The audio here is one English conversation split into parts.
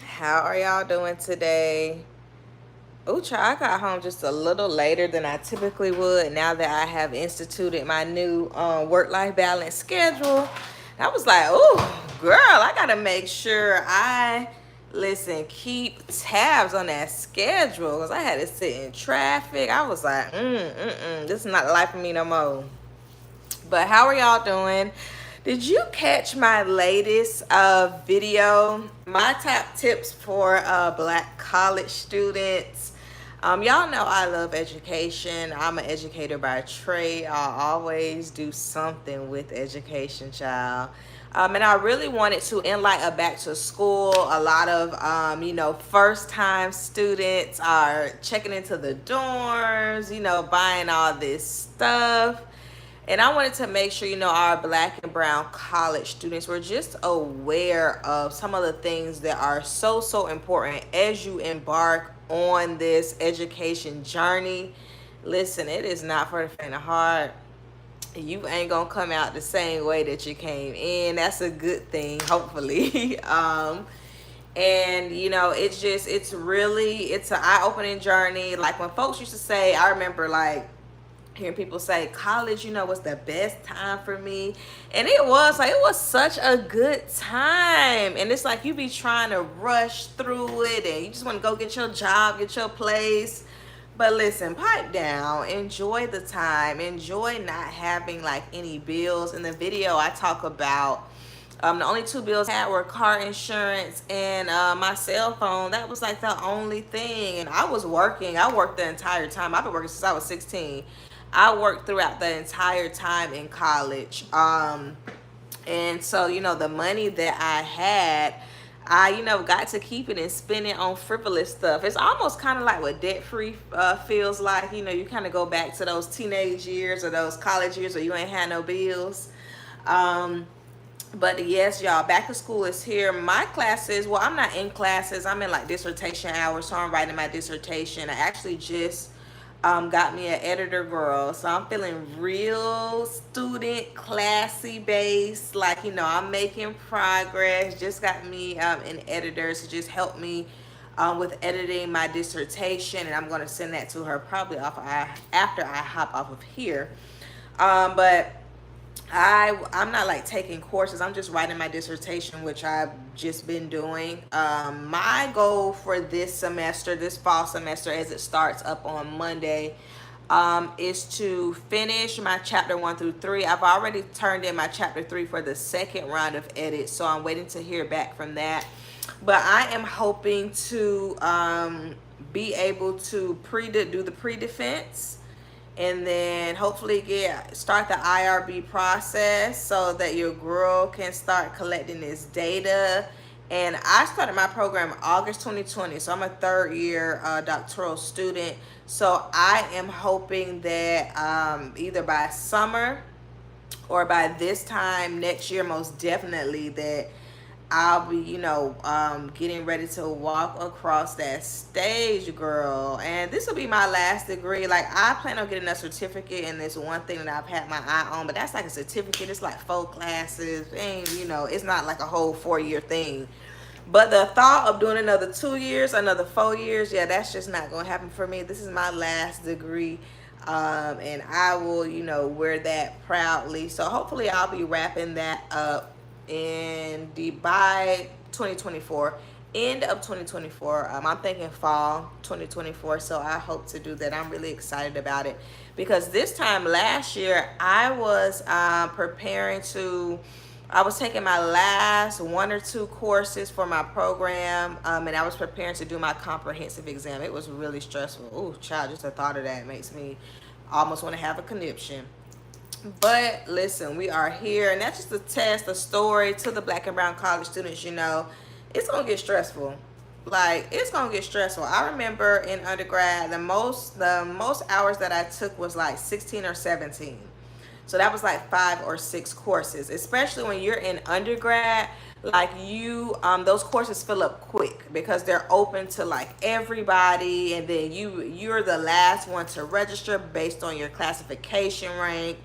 How are y'all doing today? Oh, child, I got home just a little later than I typically would now that I have instituted my new work-life balance schedule. I was like, oh, girl, I got to make sure keep tabs on that schedule because I had to sit in traffic. I was like, this is not the life for me no more. But how are y'all doing? Did you catch my latest video? My top tips for Black college students. Y'all know I love education. I'm an educator by trade. I always do something with education, child. And I really wanted to, in like a back to school, a lot of, first time students are checking into the dorms, buying all this stuff. And I wanted to make sure, our Black and brown college students were just aware of some of the things that are so important as you embark on this education journey. Listen, it is not for the faint of heart. You ain't gonna come out the same way that you came in. That's a good thing, hopefully. And it's an eye-opening journey. Like when folks used to say, I remember like hearing people say college, was the best time for me. And it was such a good time. And it's like you be trying to rush through it and you just want to go get your job, get your place. But listen, pipe down, enjoy the time, enjoy not having like any bills. In the video I talk about the only two bills I had were car insurance and my cell phone. That was like the only thing. And I was working. I worked the entire time. I've been working since I was 16. I worked throughout the entire time in college. And so, the money that I had, I, got to keep it and spend it on frivolous stuff. It's almost kind of like what debt-free feels like. You kind of go back to those teenage years or those college years where you ain't had no bills. But yes, y'all, back to school is here. My classes, well, I'm not in classes. I'm in like dissertation hours, so I'm writing my dissertation. I actually just got me an editor, girl. So I'm feeling real student, classy based. Like, I'm making progress. Just got me an editor to just help me with editing my dissertation. And I'm going to send that to her probably after I hop off of here. But I'm not like taking courses. I'm just writing my dissertation, which I've just been doing. My goal for this fall semester, as it starts up on Monday, is to finish my chapter 1 through 3. I've already turned in my chapter 3 for the second round of edits, so I'm waiting to hear back from that. But I am hoping to be able to do the pre-defense, and then hopefully start the IRB process so that your girl can start collecting this data. And I started my program August 2020, so I'm a third year doctoral student. So I am hoping that either by summer or by this time next year, most definitely, that I'll be, getting ready to walk across that stage, girl. And this will be my last degree. Like, I plan on getting a certificate in this one thing that I've had my eye on. But that's like a certificate. It's like 4 classes. And, it's not like a whole 4-year thing. But the thought of doing another 2 years, another 4 years, yeah, that's just not going to happen for me. This is my last degree. And I will, wear that proudly. So hopefully I'll be wrapping that up by 2024, end of 2024. I'm thinking fall 2024, so I hope to do that. I'm really excited about it because this time last year I was I was taking my last 1 or 2 courses for my program, and I was preparing to do my comprehensive exam. It was really stressful. Ooh, child, just the thought of that makes me almost want to have a conniption. But listen, we are here, and that's just a test, a story to the Black and brown college students. It's gonna get stressful. Like, it's gonna get stressful. I remember in undergrad, the most hours that I took was like 16 or 17. So that was like 5 or 6 courses, especially when you're in undergrad. Like those courses fill up quick because they're open to like everybody, and then you're the last one to register based on your classification rank.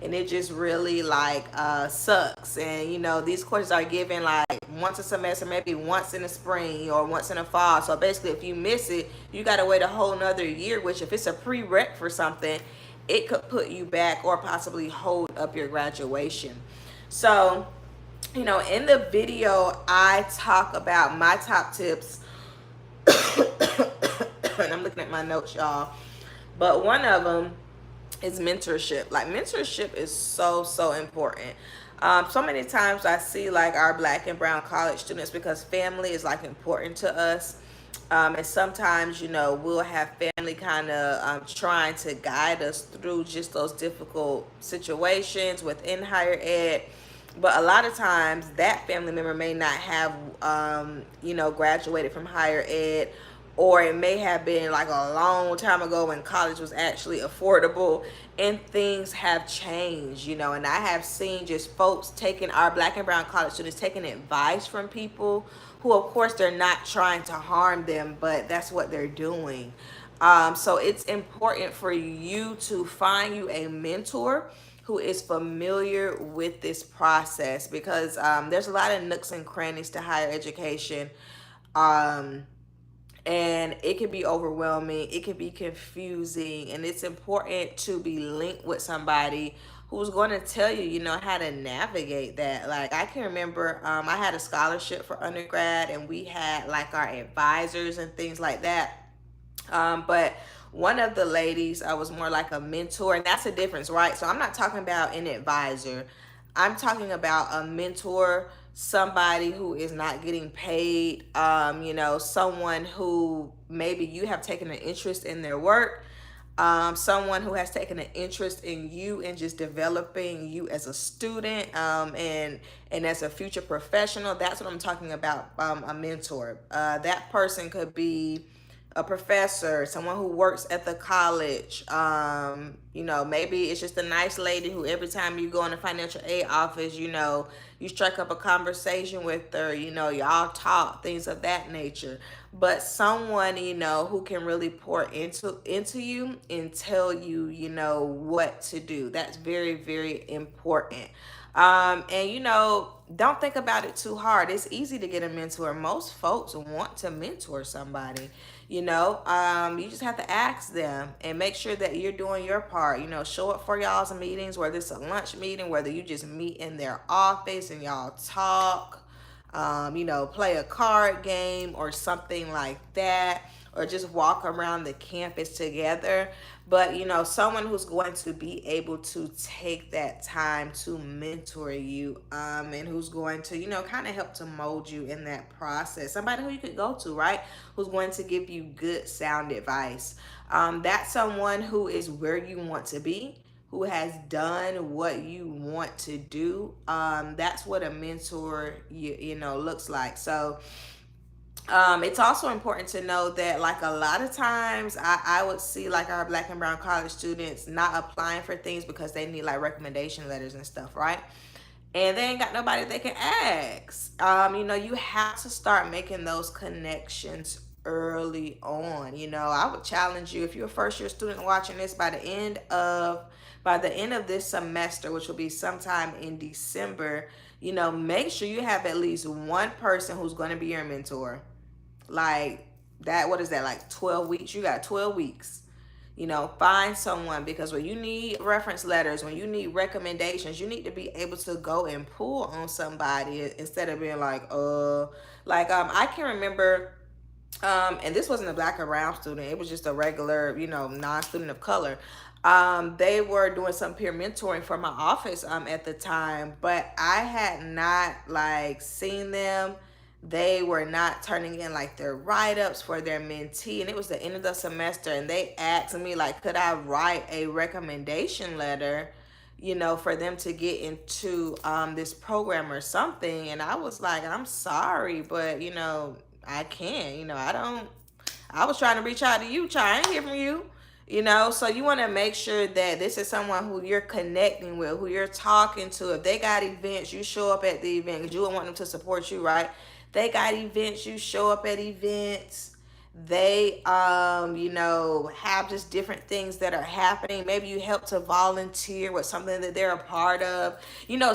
and it just really like sucks. And you know, these courses are given like once a semester, maybe once in the spring or once in the fall. So basically, if you miss it, you got to wait a whole nother year, which if it's a prereq for something, it could put you back or possibly hold up your graduation. So, you know, in the video, I talk about my top tips. And I'm looking at my notes, y'all. But one of them is mentorship. Like, mentorship is so important. So many times I see like our black and brown college students, because family is like important to us. And sometimes, you know, we'll have family kind of trying to guide us through just those difficult situations within higher ed. But a lot of times that family member may not have, you know, graduated from higher ed, or it may have been like a long time ago when college was actually affordable, and things have changed, you know. And I have seen just folks taking, our black and brown college students taking advice from people who, of course, they're not trying to harm them, but that's what they're doing. So it's important for you to find you a mentor who is familiar with this process, because there's a lot of nooks and crannies to higher education. And it can be overwhelming, it can be confusing, and it's important to be linked with somebody who's going to tell you, you know, how to navigate that. Like, I can remember I had a scholarship for undergrad, and we had like our advisors and things like that. But one of the ladies was more like a mentor, and that's the difference, right? So I'm not talking about an advisor. I'm talking about a mentor, somebody who is not getting paid, you know, someone who maybe you have taken an interest in their work, someone who has taken an interest in you and just developing you as a student, and as a future professional. That's what I'm talking about, a mentor. That person could be a professor, someone who works at the college. You know, maybe it's just a nice lady who every time you go in the financial aid office, you know, you strike up a conversation with her, you know, y'all talk, things of that nature. But someone, you know, who can really pour into you and tell you, you know, what to do. That's very important. And you know, don't think about it too hard. It's easy to get a mentor. Most folks want to mentor somebody. You know, you just have to ask them and make sure that you're doing your part. You know, show up for y'all's meetings, whether it's a lunch meeting, whether you just meet in their office and y'all talk, you know, play a card game or something like that, or just walk around the campus together. But, you know, someone who's going to be able to take that time to mentor you, and who's going to, you know, kind of help to mold you in that process. Somebody who you could go to, right? Who's going to give you good, sound advice. That's someone who is where you want to be, who has done what you want to do. That's what a mentor, you know, looks like. So, it's also important to know that, like, a lot of times I would see like our black and brown college students not applying for things because they need like recommendation letters and stuff, right? And they ain't got nobody they can ask. You know, you have to start making those connections early on. You know, I would challenge you, if you're a first year student watching this, by the end of this semester, which will be sometime in December, you know, make sure you have at least one person who's going to be your mentor. Like that, what is that, like 12 weeks? You got 12 weeks. You know, find someone, because when you need reference letters, when you need recommendations, you need to be able to go and pull on somebody instead of being like, I can remember, and this wasn't a black or brown student, it was just a regular, you know, non-student of color. They were doing some peer mentoring for my office at the time, but I had not like seen them. They were not turning in like their write-ups for their mentee, and it was the end of the semester, and they asked me like, could I write a recommendation letter, you know, for them to get into this program or something. And I was like, I'm sorry, but you know, I can't, you know, I was trying to reach out to you, I ain't hear from you. You know, so you want to make sure that this is someone who you're connecting with, who you're talking to. If they got events, you show up at the event, because you would want them to support you, right? They got events, you show up at events. They have just different things that are happening. Maybe you help to volunteer with something that they're a part of,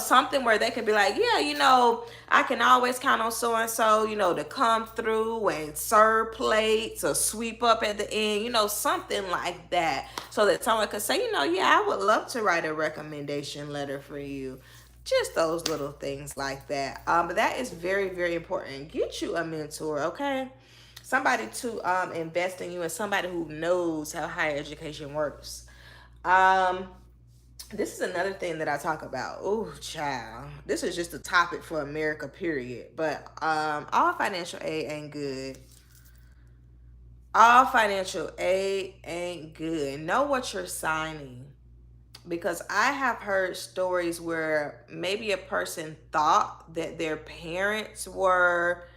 something where they can be like, yeah, I can always count on so and so, to come through and serve plates or sweep up at the end, something like that, so that someone could say, yeah, I would love to write a recommendation letter for you. Just those little things like that. But that is very, very important. Get you a mentor, okay? Somebody to invest in you, and somebody who knows how higher education works. Um, this is another thing that I talk about. Oh, child. This is just a topic for America, period. But all financial aid ain't good. All financial aid ain't good. Know what you're signing. Because I have heard stories where maybe a person thought that their parents were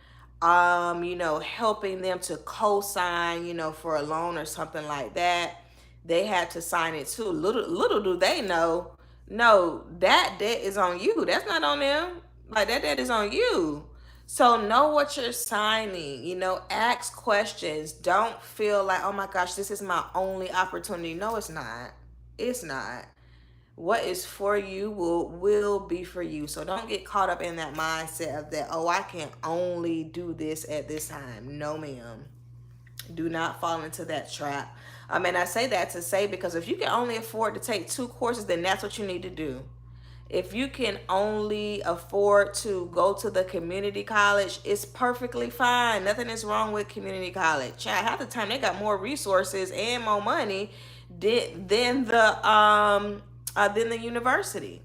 helping them to co-sign, for a loan or something like that. They had to sign it too. Little do they know, no, that debt is on you. That's not on them. Like, that debt is on you. So know what you're signing, ask questions. Don't feel like, oh my gosh, this is my only opportunity. No, it's not. It's not. What is for you will be for you. So don't get caught up in that mindset of that, oh, I can only do this at this time. No, ma'am. Do not fall into that trap. And I say that to say, because if you can only afford to take 2 courses, then that's what you need to do. If you can only afford to go to the community college, it's perfectly fine. Nothing is wrong with community college. Child, half the time they got more resources and more money than the university.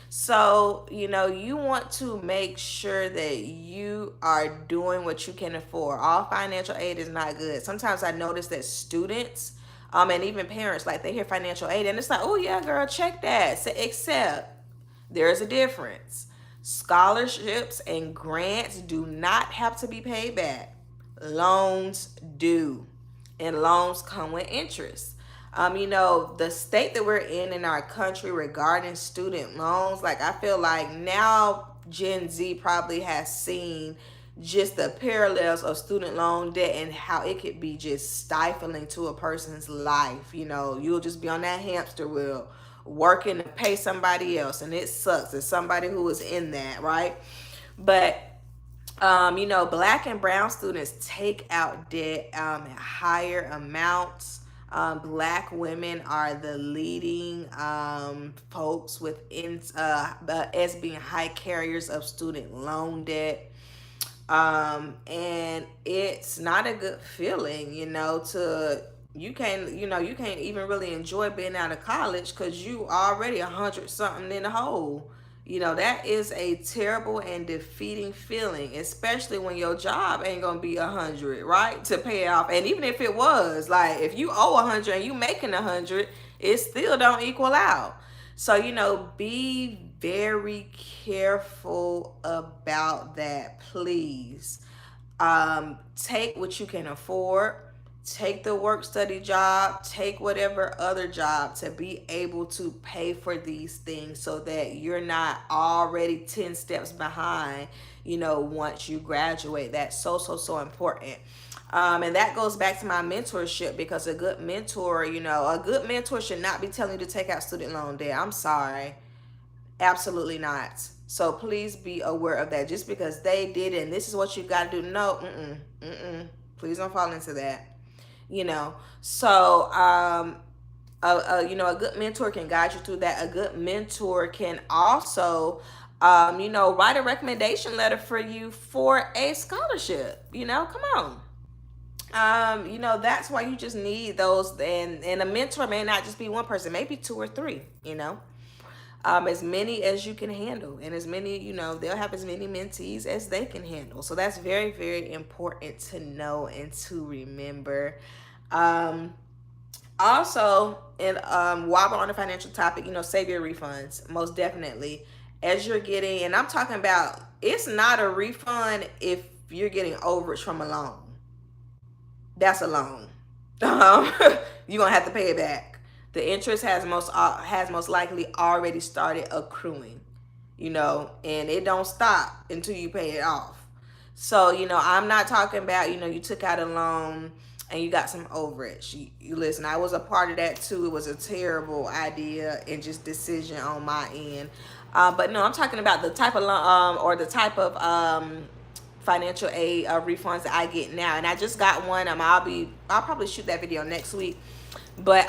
So, you want to make sure that you are doing what you can afford. All financial aid is not good. Sometimes I notice that students, and even parents, like, they hear financial aid and it's like, oh yeah, girl, check that. So, except there's a difference. Scholarships and grants do not have to be paid back. Loans do. And loans come with interest. The state that we're in our country regarding student loans, like, I feel like now Gen Z probably has seen just the parallels of student loan debt and how it could be just stifling to a person's life. You'll just be on that hamster wheel working to pay somebody else, and it sucks as somebody who is in that, right? But black and brown students take out debt at higher amounts. Black women are the leading folks within as being high carriers of student loan debt. And it's not a good feeling, to you can't even really enjoy being out of college because you already 100 something in the hole. That is a terrible and defeating feeling, especially when your job ain't gonna be 100, right, to pay it off. And even if it was, like, if you owe 100 and you making 100, it still don't equal out. So, be very careful about that, please. Take what you can afford. Take the work study job, take whatever other job to be able to pay for these things so that you're not already 10 steps behind, once you graduate. That's so, so, so important. And that goes back to my mentorship, because a good mentor, a good mentor should not be telling you to take out student loan debt. I'm sorry. Absolutely not. So please be aware of that. Just because they did it and this is what you got to do. No, please don't fall into that. So a good mentor can guide you through that. A good mentor can also write a recommendation letter for you for a scholarship. Come on. That's why you just need those. And a mentor may not just be one person, maybe 2 or 3. As many as you can handle, and as many, they'll have as many mentees as they can handle. So that's very, very important to know and to remember. Also, and while we're on the financial topic, save your refunds, most definitely. As you're getting, and I'm talking about, it's not a refund if you're getting overage from a loan. That's a loan. You're gonna have to pay it back. The interest has most likely already started accruing, and it don't stop until you pay it off. So, I'm not talking about, you took out a loan and you got some overage. You listen, I was a part of that too. It was a terrible idea and just decision on my end. But no, I'm talking about the type of loan, or the type of financial aid refunds that I get now. And I just got one. I'll probably shoot that video next week. But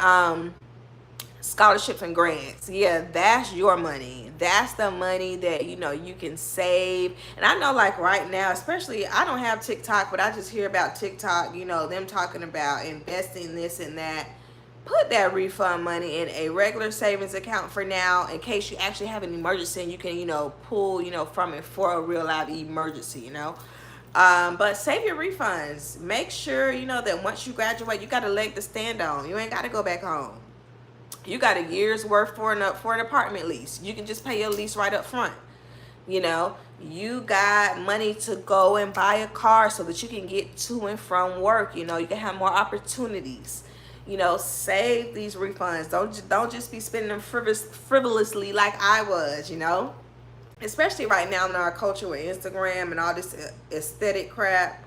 scholarships and grants, yeah, that's your money. That's the money that you can save. And I know, like, right now, especially, I don't have TikTok, but I just hear about TikTok, them talking about investing this and that. Put that refund money in a regular savings account for now, in case you actually have an emergency and you can pull from it for a real life emergency. But save your refunds. Make sure that once you graduate, you got a leg to stand on. You ain't got to go back home. You got a year's worth for an apartment lease. You can just pay your lease right up front. You got money to go and buy a car so that you can get to and from work. You can have more opportunities. Save these refunds. Don't just be spending them frivolously like I was. Especially right now in our culture with Instagram and all this aesthetic crap.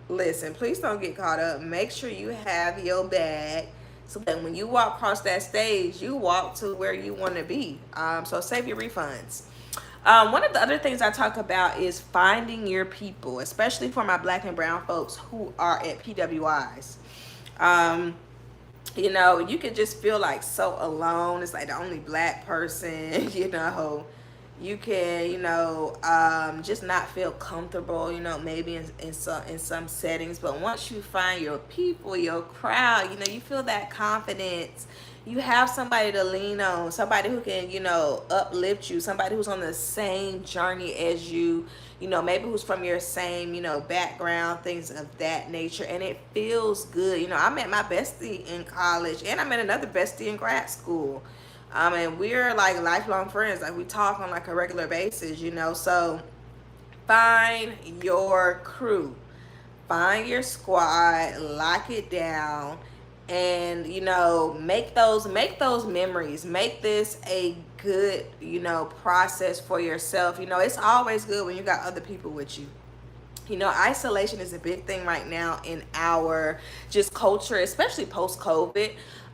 Listen, please don't get caught up. Make sure you have your bag, so that when you walk across that stage, you walk to where you want to be. So save your refunds. One of the other things I talk about is finding your people, especially for my Black and brown folks who are at PWIs. You could just feel like so alone. It's like the only Black person, you can, just not feel comfortable, maybe in some settings. But once you find your people, your crowd, you feel that confidence. You have somebody to lean on, somebody who can, uplift you, somebody who's on the same journey as you, maybe who's from your same, background, things of that nature. And it feels good. I met my bestie in college, and I met another bestie in grad school. And we're like lifelong friends. Like, we talk on like a regular basis, so find your crew, find your squad, lock it down, and make those memories. Make this a good process for yourself. It's always good when you got other people with you. Isolation is a big thing right now in our just culture, especially post-COVID.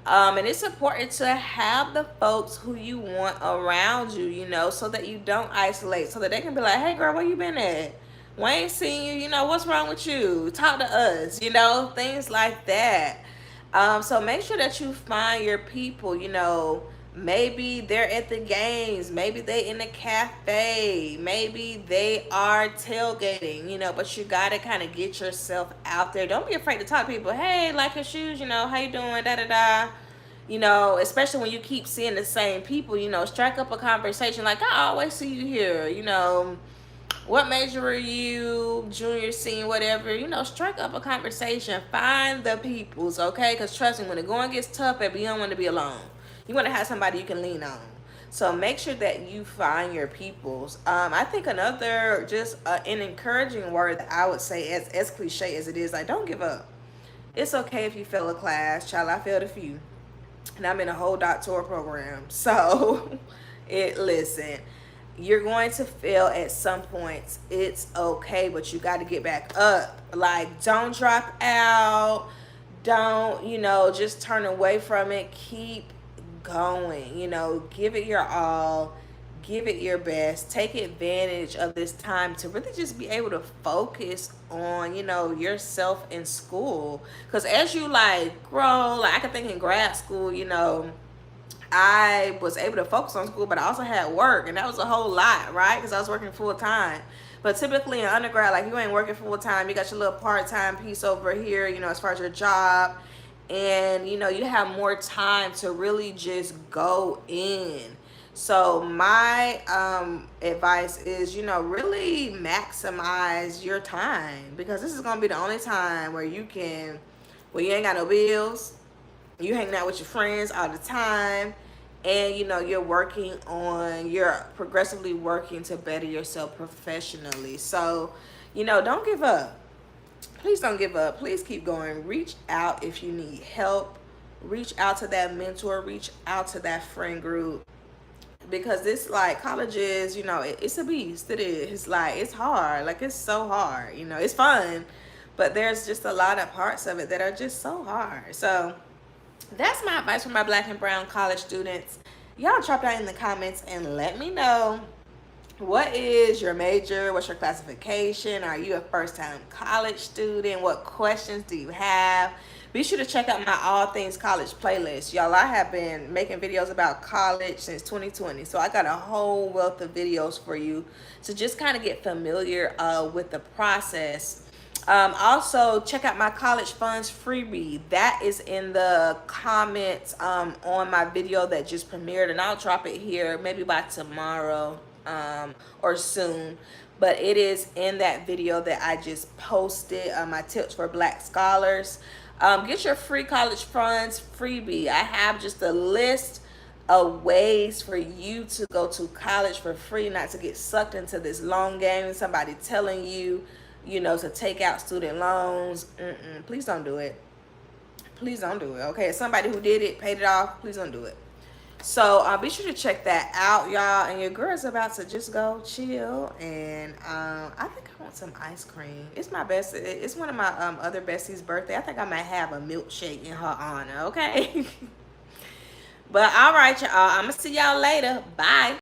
And it's important to have the folks who you want around you, so that you don't isolate, so that they can be like, hey girl, where you been at? We ain't seen you, what's wrong with you? Talk to us, things like that. So make sure that you find your people, maybe they're at the games, maybe they in the cafe, maybe they are tailgating, but you gotta kind of get yourself out there. Don't be afraid to talk to people. Hey, like your shoes, how you doing, especially when you keep seeing the same people. Strike up a conversation like, I always see you here, what major are you, junior, senior, whatever. Strike up a conversation. Find the peoples, okay? Because trust me, when the going gets tough, baby, you don't want to be alone. You want to have somebody you can lean on. So make sure that you find your peoples. I think another, just an encouraging word that I would say, as cliche as it is, like, don't give up. It's okay if you fail a class. Child, I failed a few. And I'm in a whole doctoral program. So, listen, you're going to fail at some points. It's okay, but you got to get back up. Like, don't drop out. Don't, just turn away from it. Keep going. Give it your all. Give it your best. Take advantage of this time to really just be able to focus on, yourself in school. Because as you grow, I can think in grad school, I was able to focus on school, but I also had work, and that was a whole lot, right? Because I was working full time. But typically in undergrad, you ain't working full time. You got your little part-time piece over here, as far as your job. And, you have more time to really just go in. So my advice is, really maximize your time, because this is going to be the only time where you ain't got no bills, you hanging out with your friends all the time, and, you're progressively working to better yourself professionally. So, don't give up. Please don't give up. Please keep going. Reach out if you need help. Reach out to that mentor. Reach out to that friend group. because this, like, college is, you know, it's a beast. It is. It's like, it's hard. Like, it's so hard. You know, it's fun, but there's just a lot of parts of it that are just so hard. So that's my advice for my black and brown college students. Y'all drop down in the comments and let me know, what is your major? What's your classification? Are you a first-time college student? What questions do you have? Be sure to check out my All Things College playlist. Y'all, I have been making videos about college since 2020. So I got a whole wealth of videos for you to just kind of get familiar with the process. Also, check out my college funds freebie. That is in the comments on my video that just premiered, and I'll drop it here maybe by tomorrow or soon. But it is in that video that I just posted, my tips for black scholars. Get your free college funds freebie. I have just a list of ways for you to go to college for free, not to get sucked into this long game, somebody telling you, you know, to take out student loans. Please don't do it. Please don't do it. Okay, somebody who did it, paid it off, please don't do it. So be sure to check that out, y'all. And your girl's about to just go chill, and I think I want some ice cream. It's my best. It's one of my other besties' birthday. I think I might have a milkshake in her honor. Okay. But all right, y'all. I'm gonna see y'all later. Bye.